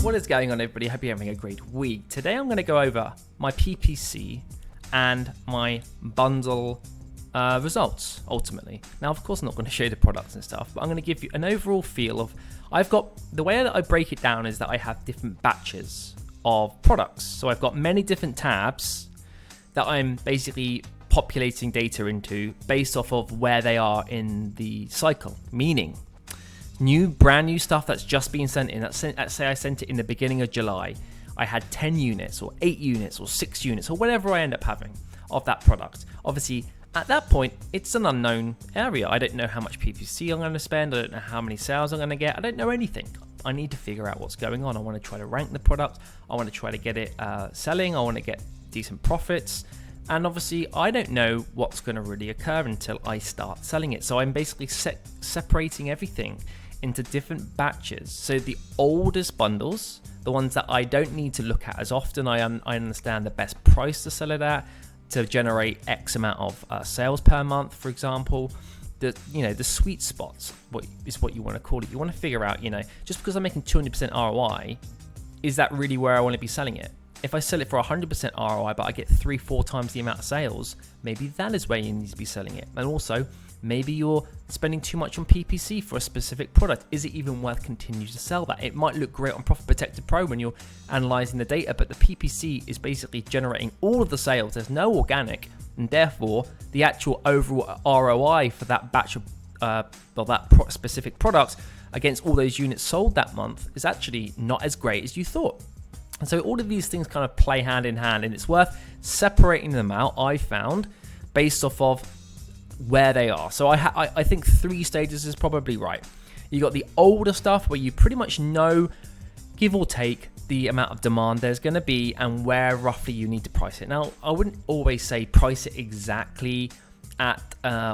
What is going on, everybody? Hope you're having a great week. Today I'm going to go over my PPC and my bundle results, ultimately. Now, of course, I'm not going to show you the products and stuff, but I'm going to give you an overall feel of, the way that I break it down is that I have different batches of products. So I've got many different tabs that I'm basically populating data into based off of where they are in the cycle, meaning brand new stuff that's just been sent in. Let's say I sent it in the beginning of July. I had 10 units or 8 units or 6 units or whatever I end up having of that product. Obviously, at that point, it's an unknown area. I don't know how much PPC I'm going to spend. I don't know how many sales I'm going to get. I don't know anything. I need to figure out what's going on. I want to try to rank the product. I want to try to get it selling. I want to get decent profits. And obviously, I don't know what's going to really occur until I start selling it. So I'm basically separating everything into different batches. So the oldest bundles, the ones that I don't need to look at as often, I understand the best price to sell it at, to generate X amount of sales per month, for example. The sweet spots, what you want to call it. You want to figure out, just because I'm making 200% ROI, is that really where I want to be selling it? If I sell it for 100% ROI, but I get 3-4 times the amount of sales, maybe that is where you need to be selling it. And also, maybe you're spending too much on PPC for a specific product. Is it even worth continuing to sell that? It might look great on ProfitProtectorPro when you're analyzing the data, but the PPC is basically generating all of the sales. There's no organic, and therefore the actual overall ROI for that batch of specific product against all those units sold that month is actually not as great as you thought. And so all of these things kind of play hand in hand, and it's worth separating them out, I found, based off of where they are. So I think 3 stages is probably right. You got the older stuff where you pretty much know, give or take, the amount of demand there's going to be and where roughly you need to price it. Now, I wouldn't always say price it exactly at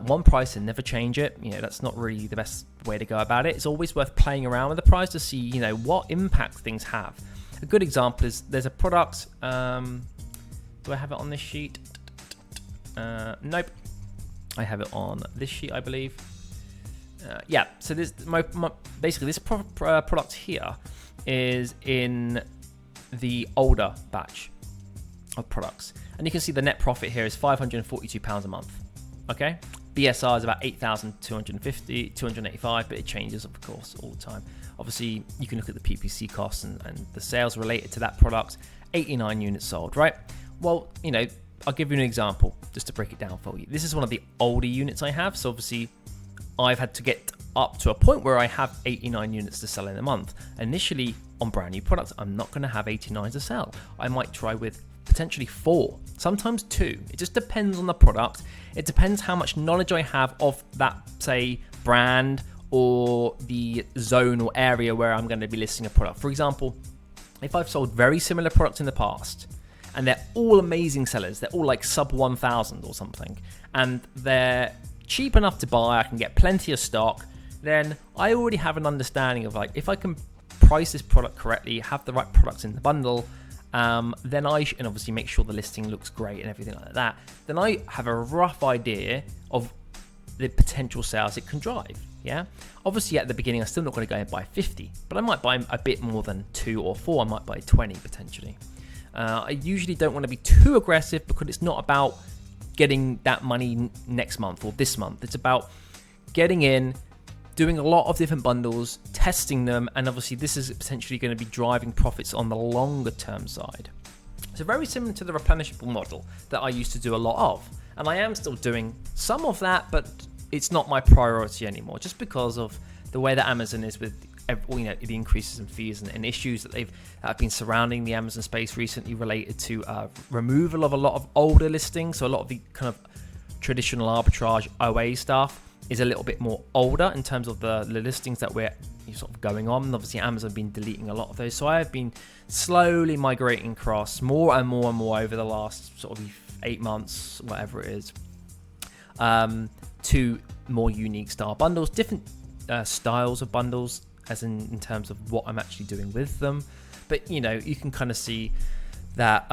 one price and never change it. That's not really the best way to go about it. It's always worth playing around with the price to see, what impact things have. A good example is there's a product. Do I have it on this sheet? Nope. I have it on this sheet, I believe. Yeah, so this basically this product here is in the older batch of products. And you can see the net profit here is £542 a month. Okay? BSR is about 8,250, 285, but it changes, of course, all the time. Obviously, you can look at the PPC costs and the sales related to that product. 89 units sold, right? Well, I'll give you an example just to break it down for you. This is one of the older units I have. So obviously, I've had to get up to a point where I have 89 units to sell in a month. Initially, on brand new products, I'm not going to have 89 to sell. I might try with potentially 4, sometimes 2. It just depends on the product. It depends how much knowledge I have of that, say, brand or the zone or area where I'm going to be listing a product. For example, if I've sold very similar products in the past, and they're all amazing sellers, they're all like sub 1,000 or something, and they're cheap enough to buy, I can get plenty of stock, then I already have an understanding of, like, if I can price this product correctly, have the right products in the bundle, then and obviously make sure the listing looks great and everything like that, then I have a rough idea of the potential sales it can drive. Yeah, obviously at the beginning I'm still not going to go and buy 50, but I might buy a bit more than 2 or 4. I might buy 20 potentially. I usually don't want to be too aggressive because it's not about getting that money next month or this month. It's about getting in, doing a lot of different bundles, testing them, and obviously this is potentially going to be driving profits on the longer term side. So very similar to the replenishable model that I used to do a lot of, and I am still doing some of that, but it's not my priority anymore, just because of the way that Amazon is with the increases in fees and issues that have been surrounding the Amazon space recently related to removal of a lot of older listings. So a lot of the kind of traditional arbitrage OA stuff is a little bit more older in terms of the listings that we're sort of going on. And obviously Amazon have been deleting a lot of those. So I have been slowly migrating across more and more and more over the last sort of 8 months, whatever it is, to more unique style bundles, different styles of bundles, as in terms of what I'm actually doing with them. But you can kind of see that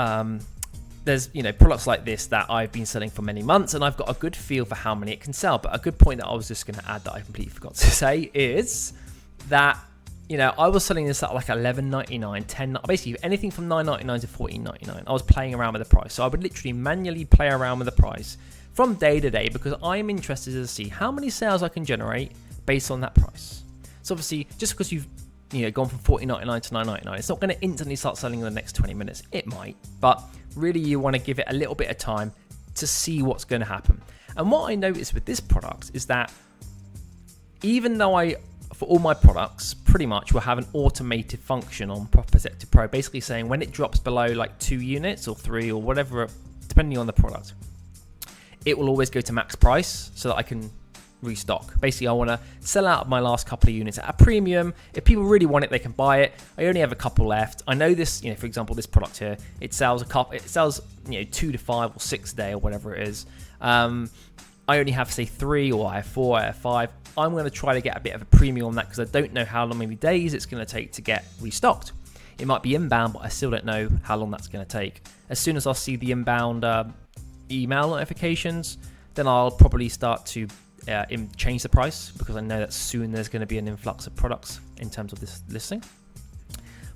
there's products like this that I've been selling for many months, and I've got a good feel for how many it can sell. But a good point that I was just going to add that I completely forgot to say is that you know, I was selling this at like $11.99, $10, basically anything from $9.99 to $14.99. I was playing around with the price. So I would literally manually play around with the price from day to day because I'm interested to see how many sales I can generate based on that price. So obviously, just because you've gone from $14.99 to $9.99, it's not going to instantly start selling in the next 20 minutes. It might, but really you want to give it a little bit of time to see what's going to happen. And what I noticed with this product is that even though for all my products, pretty much will have an automated function on ProfitProtectorPro, basically saying when it drops below like 2 units or 3 or whatever, depending on the product, it will always go to max price so that I can restock. Basically, I want to sell out my last couple of units at a premium. If people really want it, they can buy it. I only have a couple left. I know this, for example, this product here, it sells 2 to 5 or 6 a day or whatever it is. I only have, say, 3, or I have 4, I have 5. I'm going to try to get a bit of a premium on that because I don't know how long, many days it's going to take to get restocked. It might be inbound, but I still don't know how long that's going to take. As soon as I see the inbound email notifications, then I'll probably start to change the price because I know that soon there's going to be an influx of products in terms of this listing.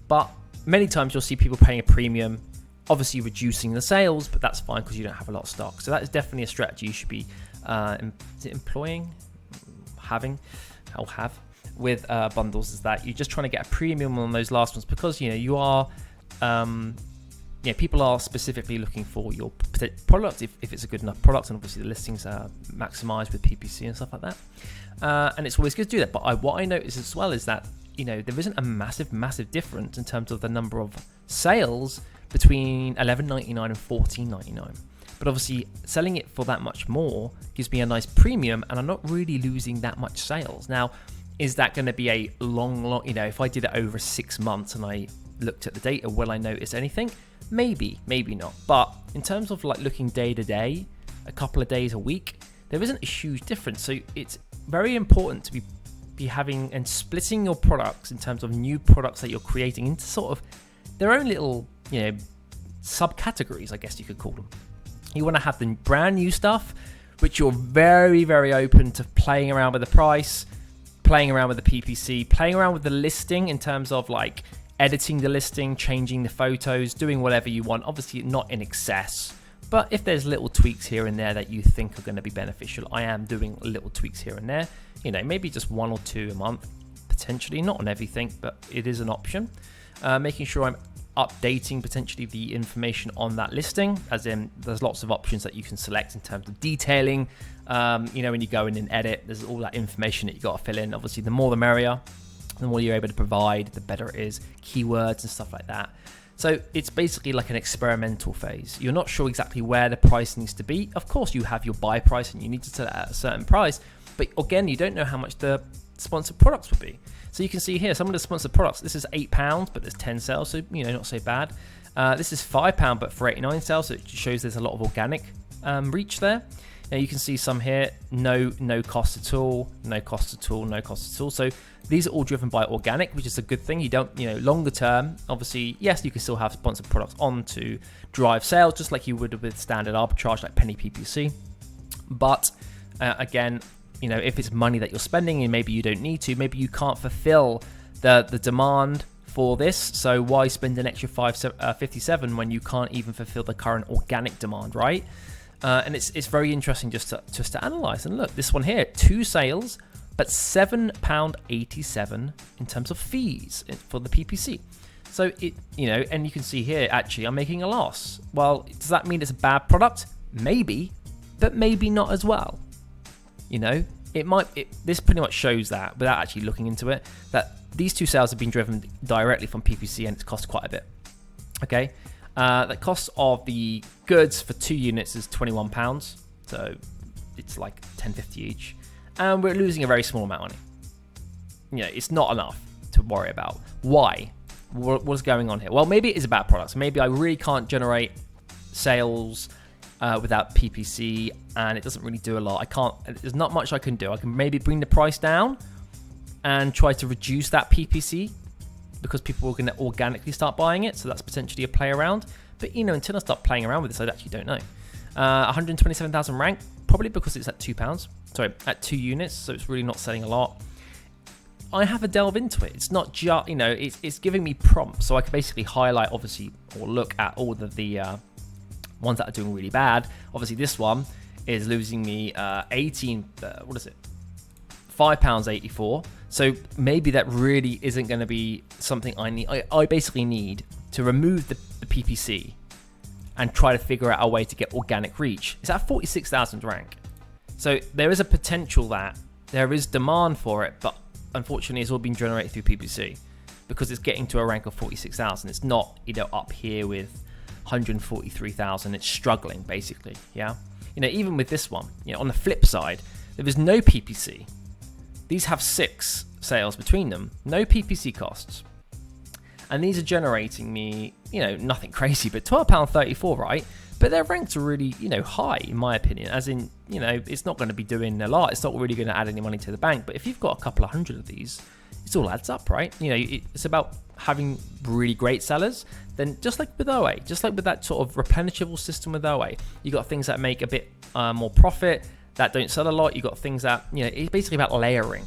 But many times you'll see people paying a premium, obviously reducing the sales, but that's fine because you don't have a lot of stock. So that is definitely a strategy you should be have with bundles, is that you're just trying to get a premium on those last ones because you are people are specifically looking for your product if it's a good enough product, and obviously the listings are maximized with PPC and stuff like that, and it's always good to do that. But what I notice as well is that there isn't a massive difference in terms of the number of sales between $11.99 and $14.99. But obviously, selling it for that much more gives me a nice premium, and I'm not really losing that much sales. Now, is that going to be a long, if I did it over 6 months and I looked at the data, will I notice anything? Maybe not. But in terms of like looking day to day, a couple of days a week, there isn't a huge difference. So it's very important to be having and splitting your products in terms of new products that you're creating into sort of their own little, subcategories, I guess you could call them. You want to have the brand new stuff, which you're very, very open to playing around with the price, playing around with the PPC, playing around with the listing in terms of like editing the listing, changing the photos, doing whatever you want. Obviously not in excess, but if there's little tweaks here and there that you think are going to be beneficial, I am doing little tweaks here and there. Maybe just 1 or 2 a month, potentially, not on everything, but it is an option. Making sure I'm updating potentially the information on that listing, as in there's lots of options that you can select in terms of detailing. When you go in and edit, there's all that information that you got to fill in. Obviously, the more the merrier. The more you're able to provide, the better it is. Keywords and stuff like that. So it's basically like an experimental phase. You're not sure exactly where the price needs to be. Of course, you have your buy price and you need to sell it at a certain price. But again, you don't know how much the sponsored products will be. So you can see here, some of the sponsored products, this is £8, but there's 10 sales, so not so bad. This is £5, but for 89 sales, so it shows there's a lot of organic reach there. Now you can see some here, no cost at all, no cost at all, no cost at all. So these are all driven by organic, which is a good thing. You don't, longer term, obviously, yes, you can still have sponsored products on to drive sales, just like you would with standard arbitrage like penny PPC. But again, if it's money that you're spending and maybe you don't need to, maybe you can't fulfill the demand for this, so why spend an extra $5.57 when you can't even fulfill the current organic demand, right? And it's very interesting just to analyze. And look, this one here, 2 sales, but £7.87 in terms of fees for the PPC. So and you can see here, actually, I'm making a loss. Well, does that mean it's a bad product? Maybe, but maybe not as well. This pretty much shows that, without actually looking into it, that these 2 sales have been driven directly from PPC and it's cost quite a bit. Okay. The cost of the goods for 2 units is £21, so it's like $10.50 each, and we're losing a very small amount of money. It's not enough to worry about. Why? What's going on here? Well, maybe it is a bad product. So maybe I really can't generate sales without PPC, and it doesn't really do a lot. There's not much I can do. I can maybe bring the price down and try to reduce that PPC, because people are going to organically start buying it. So that's potentially a play around. But, until I start playing around with this, I actually don't know. 127,000 rank, probably because it's at £2. Sorry, at 2 units. So it's really not selling a lot. I have a delve into it. It's not just, you know, it's giving me prompts. So I can basically highlight, obviously, or look at all of the ones that are doing really bad. Obviously, this one is losing me £5.84. So maybe that really isn't going to be something I need. I basically need to remove the PPC and try to figure out a way to get organic reach. It's at 46,000 rank. So there is a potential that there is demand for it, but unfortunately it's all been generated through PPC because it's getting to a rank of 46,000. It's not, you know, up here with 143,000. It's struggling basically, yeah? You know, even with this one, you know, on the flip side, there is no PPC. These have 6 sales between them, no PPC costs. And these are generating me, you know, nothing crazy, but £12.34, right? But their ranks are really, you know, high in my opinion, as in, you know, it's not going to be doing a lot. It's not really going to add any money to the bank. But if you've got a couple of hundred of these, it all adds up, right? You know, it's about having really great sellers. Then just like with OA, just like with that sort of replenishable system with OA, you got things that make a bit more profit, that don't sell a lot. You got things that, you know, it's basically about layering.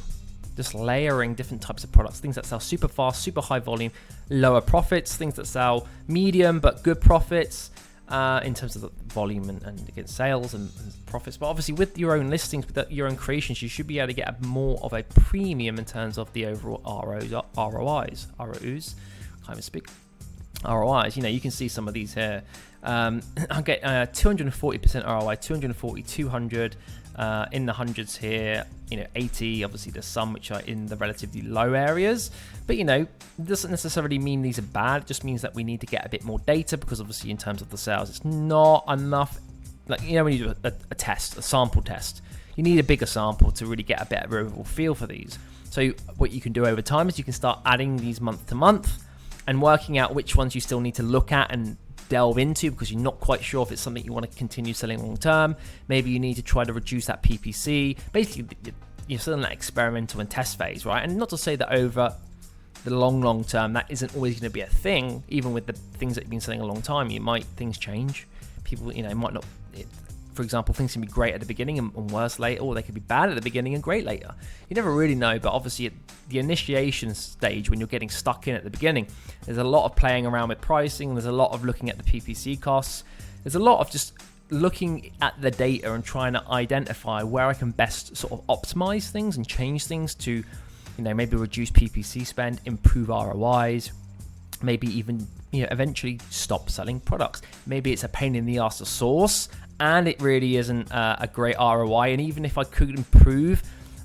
Just layering different types of products, things that sell super fast, super high volume, lower profits, things that sell medium but good profits in terms of the volume and against sales and profits. But obviously with your own listings, with your own creations, you should be able to get more of a premium in terms of the overall ROIs, can't even speak. ROIs, you know, you can see some of these here. I'll get 240% ROI, 240, 200, in the hundreds here, you know, 80. Obviously there's some which are in the relatively low areas, but you know, it doesn't necessarily mean these are bad. It just means that we need to get a bit more data, because obviously in terms of the sales, it's not enough. Like, you know, when you do a test, a sample test, you need a bigger sample to really get a better overall feel for these. So what you can do over time is you can start adding these month to month and working out which ones you still need to look at and delve into, because you're not quite sure if it's something you want to continue selling long term. Maybe you need to try to reduce that PPC. Basically, you're still in that experimental and test phase, right? And not to say that over the long term, that isn't always going to be a thing. Even with the things that you've been selling a long time, things change. People, you know, might not. For example, things can be great at the beginning and worse later, or they could be bad at the beginning and great later. You never really know, but obviously at the initiation stage, when you're getting stuck in at the beginning, there's a lot of playing around with pricing, there's a lot of looking at the PPC costs, there's a lot of just looking at the data and trying to identify where I can best sort of optimize things and change things to, you know, maybe reduce PPC spend, improve ROIs, maybe even, you know, eventually stop selling products. Maybe it's a pain in the ass to source, and it really isn't a great ROI. And even if I could improve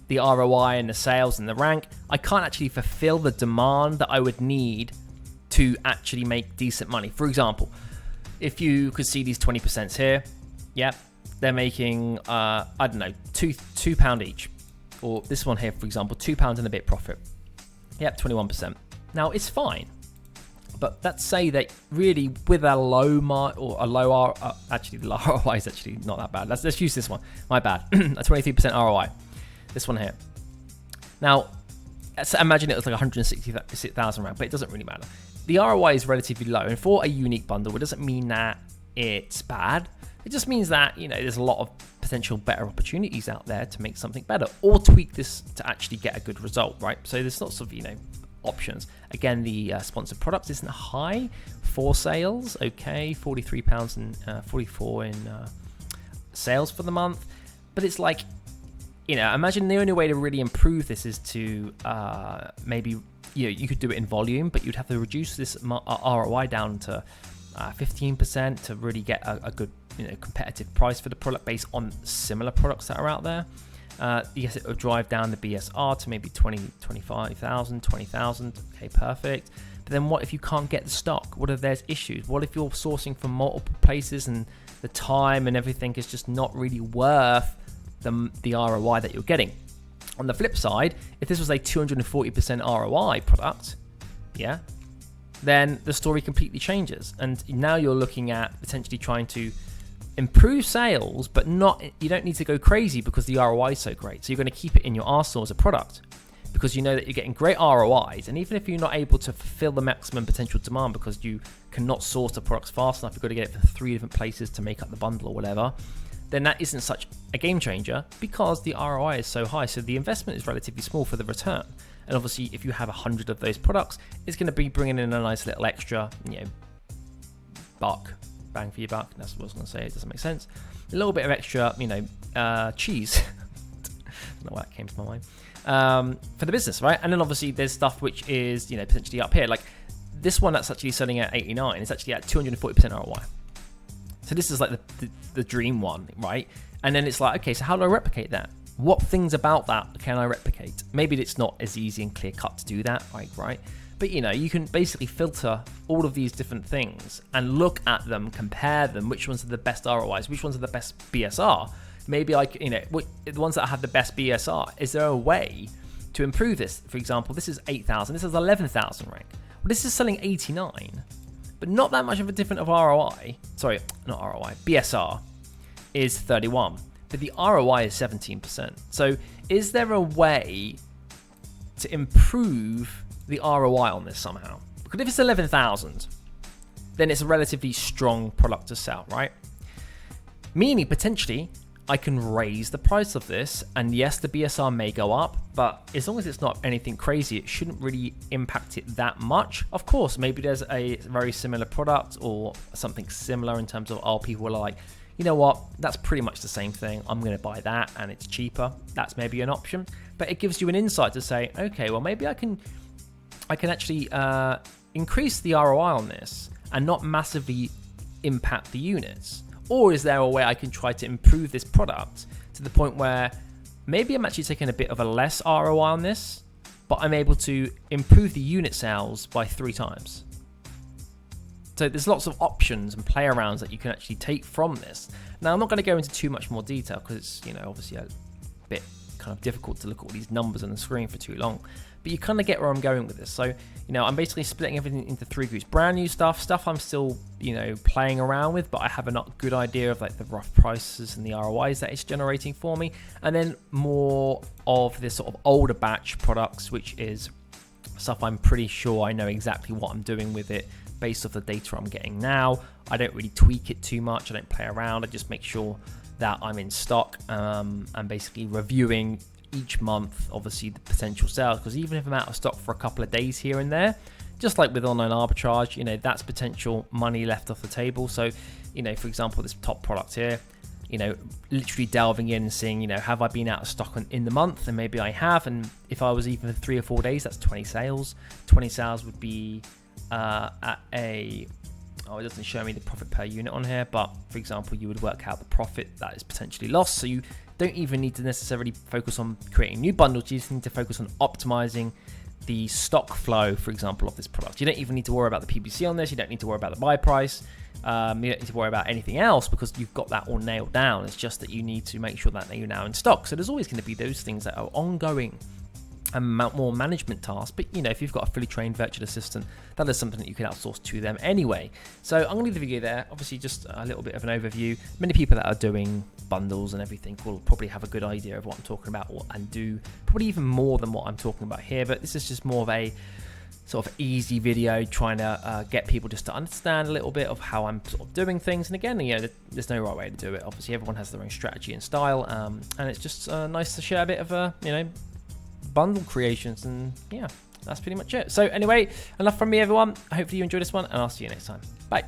the ROI and the sales and the rank, I can't actually fulfill the demand that I would need to actually make decent money. For example, if you could see these 20% here, yep, they're making, I don't know, £2 each. Or this one here, for example, £2 and a bit profit. Yep, 21%. Now, it's fine. But let's say that really with a low actually the ROI is actually not that bad. Let's use this one. My bad. A 23% ROI. This one here. Now, let's imagine it was like 160,000 rand, but it doesn't really matter. The ROI is relatively low, and for a unique bundle, it doesn't mean that it's bad. It just means that, you know, there's a lot of potential better opportunities out there to make something better or tweak this to actually get a good result, right? So there's lots of, you know, options. Again, the sponsored products isn't high for sales. Okay, £43 and 44 in sales for the month, but it's like, you know, imagine the only way to really improve this is to maybe, you know, you could do it in volume, but you'd have to reduce this ROI down to 15% to really get a good, you know, competitive price for the product based on similar products that are out there. Yes, it will drive down the BSR to maybe 25,000, 20,000. Okay, perfect. But then what if you can't get the stock? What if there's issues? What if you're sourcing from multiple places and the time and everything is just not really worth the ROI that you're getting? On the flip side, if this was a 240% ROI product, yeah, then the story completely changes. And now you're looking at potentially trying to improve sales, but you don't need to go crazy because the ROI is so great. So you're going to keep it in your arsenal as a product because you know that you're getting great ROIs. And even if you're not able to fulfill the maximum potential demand because you cannot source the products fast enough, you've got to get it from 3 different places to make up the bundle or whatever, then that isn't such a game changer because the ROI is so high. So the investment is relatively small for the return. And obviously, if you have 100 of those products, it's going to be bringing in a nice little extra, buck, bang for your buck. That's what I was going to say. It doesn't make sense. A little bit of extra, cheese. I don't know why that came to my mind. For the business, right? And then obviously there's stuff which is, potentially up here. Like this one that's actually selling at 89 is actually at 240% ROI. So this is like the dream one, right? And then it's like, okay, so how do I replicate that? What things about that can I replicate? Maybe it's not as easy and clear cut to do that, right? But you can basically filter all of these different things and look at them, compare them, which ones are the best ROIs, which ones are the best BSR. Maybe the ones that have the best BSR, is there a way to improve this? For example, this is 8,000, this is 11,000 rank. Well, this is selling 89, but not that much of a different of ROI. Sorry, not ROI, BSR is 31, but the ROI is 17%. So is there a way to improve the ROI on this somehow? Because if it's 11,000, then it's a relatively strong product to sell, right? Meaning potentially I can raise the price of this, and yes, the BSR may go up, but as long as it's not anything crazy, it shouldn't really impact it that much. Of course, maybe there's a very similar product or something similar in terms of, people are like, you know what, that's pretty much the same thing, I'm going to buy that and it's cheaper. That's maybe an option, but it gives you an insight to say, okay, well, maybe I can actually increase the ROI on this and not massively impact the units. Or is there a way I can try to improve this product to the point where maybe I'm actually taking a bit of a less ROI on this, but I'm able to improve the unit sales by 3 times. So there's lots of options and play arounds that you can actually take from this. Now, I'm not going to go into too much more detail because it's, obviously a bit kind of difficult to look at all these numbers on the screen for too long. But you kind of get where I'm going with this. So, I'm basically splitting everything into 3 groups. Brand new stuff I'm still, playing around with, but I have a not good idea of like the rough prices and the ROIs that it's generating for me. And then more of this sort of older batch products, which is stuff I'm pretty sure I know exactly what I'm doing with it based off the data I'm getting now. I don't really tweak it too much. I don't play around. I just make sure that I'm in stock and basically reviewing each month, obviously, the potential sales, because even if I'm out of stock for a couple of days here and there, just like with online arbitrage, that's potential money left off the table. So, for example, this top product here, literally delving in and seeing, have I been out of stock in the month? And maybe I have. And if I was even for 3 or 4 days, that's 20 sales. 20 sales would be at a... Oh, it doesn't show me the profit per unit on here, but for example, you would work out the profit that is potentially lost. So you don't even need to necessarily focus on creating new bundles. You just need to focus on optimizing the stock flow, for example, of this product. You don't even need to worry about the PPC on this. You don't need to worry about the buy price. You don't need to worry about anything else because you've got that all nailed down. It's just that you need to make sure that you're now in stock. So there's always going to be those things that are ongoing and more management tasks, but if you've got a fully trained virtual assistant, that is something that you can outsource to them anyway. So I'm going to leave the video there. Obviously, just a little bit of an overview. Many people that are doing bundles and everything will probably have a good idea of what I'm talking about and do probably even more than what I'm talking about here, but this is just more of a sort of easy video trying to get people just to understand a little bit of how I'm sort of doing things. And again, there's no right way to do it. Obviously, everyone has their own strategy and style, and it's just nice to share a bit of bundle creations, and yeah, that's pretty much it. So anyway, enough from me, everyone. Hopefully you enjoyed this one, and I'll see you next time. Bye.